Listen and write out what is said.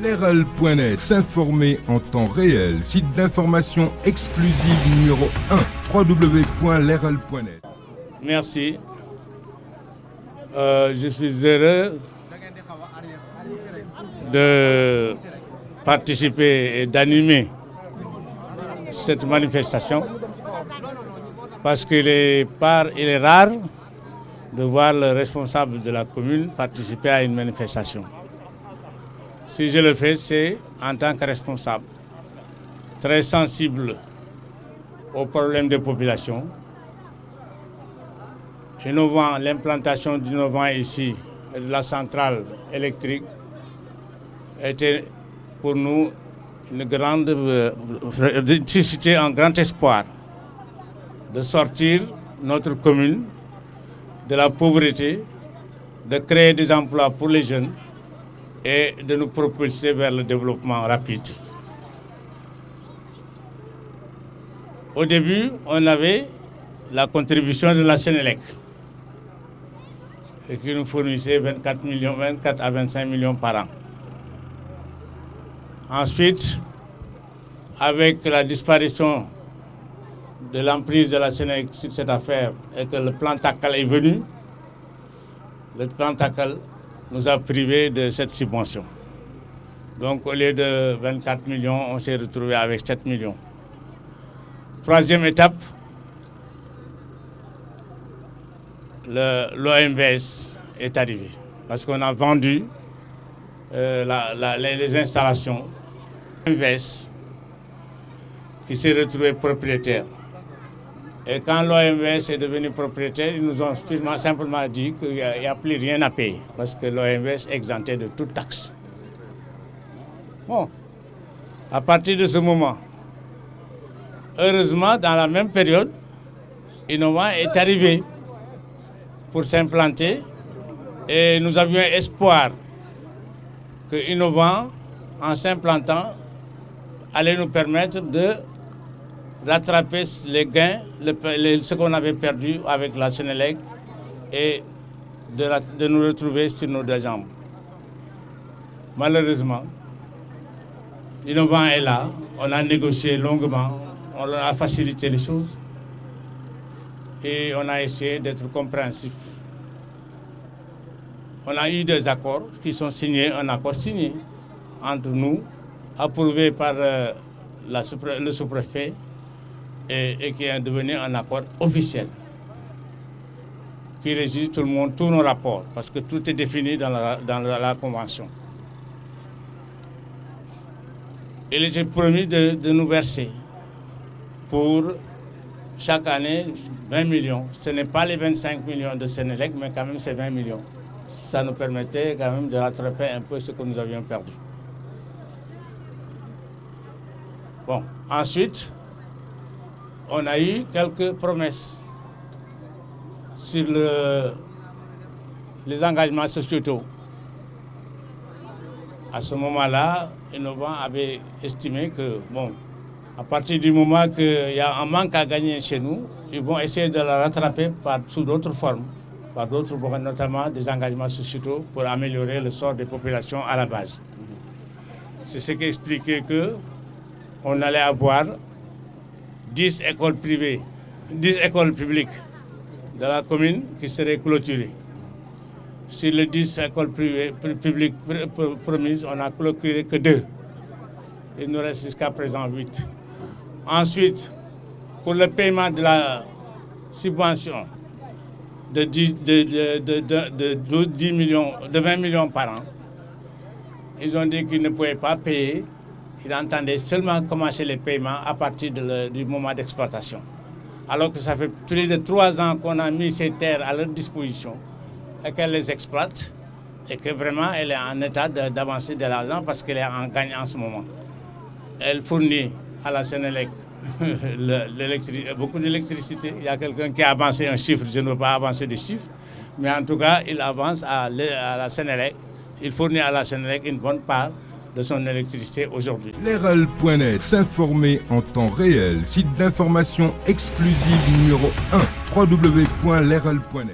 Leral.net, s'informer en temps réel. Site d'information exclusive numéro 1, www.leral.net. Merci. Je suis heureux de participer et d'animer cette manifestation parce qu'il est rare de voir le responsable de la commune participer à une manifestation. Si je le fais, c'est en tant que responsable, très sensible aux problèmes des populations, innovant l'implantation d'innovants ici et de la centrale électrique était pour nous susciter un grand espoir de sortir notre commune de la pauvreté, de créer des emplois pour les jeunes et de nous propulser vers le développement rapide. Au début, on avait la contribution de la Sénélec et qui nous fournissait 24 à 25 millions par an. Ensuite, avec la disparition de l'emprise de la Sénélec sur cette affaire et que le plan TACAL est venu, le plan TACAL nous a privés de cette subvention. Donc au lieu de 24 millions, on s'est retrouvé avec 7 millions. Troisième étape, l'OMVS est arrivé parce qu'on a vendu les installations. L'OMVS qui s'est retrouvé propriétaire. Et quand l'OMVS est devenu propriétaire, ils nous ont simplement dit qu'il n'y a plus rien à payer parce que l'OMVS est exempté de toute taxe. Bon, à partir de ce moment, heureusement, dans la même période, Innovant est arrivé pour s'implanter et nous avions espoir que Innovant, en s'implantant, allait nous permettre de rattraper les gains, ce qu'on avait perdu avec la Sénélec et de nous retrouver sur nos deux jambes. Malheureusement, Innovant est là, on a négocié longuement, on leur a facilité les choses et on a essayé d'être compréhensif. On a eu des accords qui sont signés, un accord signé entre nous, approuvé par le sous-préfet et qui est devenu un accord officiel qui régit tout le monde, tous nos rapports, parce que tout est défini dans la convention. Il était promis de nous verser pour chaque année 20 millions. Ce n'est pas les 25 millions de Sénélec, mais quand même c'est 20 millions. Ça nous permettait quand même de rattraper un peu ce que nous avions perdu. Bon, ensuite, on a eu quelques promesses sur les engagements sociétaux. À ce moment-là, Innovant avait estimé que, bon, à partir du moment qu'il y a un manque à gagner chez nous, ils vont essayer de la rattraper sous d'autres formes, par d'autres, notamment des engagements sociétaux pour améliorer le sort des populations à la base. C'est ce qui expliquait qu'on allait avoir 10 écoles privées, 10 écoles publiques de la commune qui seraient clôturées. Sur les 10 écoles publiques promises, on n'a clôturé que 2. Il nous reste jusqu'à présent 8. Ensuite, pour le paiement de la subvention de 20 millions par an, ils ont dit qu'ils ne pouvaient pas payer. Ils entendaient seulement commencer les paiements à partir du moment d'exploitation. Alors que ça fait plus de 3 ans qu'on a mis ces terres à leur disposition et qu'elle les exploite et que vraiment elle est en état d'avancer de l'argent parce qu'elle est en gagne en ce moment. Elle fournit à la Sénélec beaucoup d'électricité. Il y a quelqu'un qui a avancé un chiffre, je ne veux pas avancer des chiffres, mais en tout cas, il avance à la Sénélec. Il fournit à la Sénélec une bonne part de son électricité aujourd'hui. Leral.net, s'informer en temps réel. Site d'information exclusive numéro 1, www.leral.net.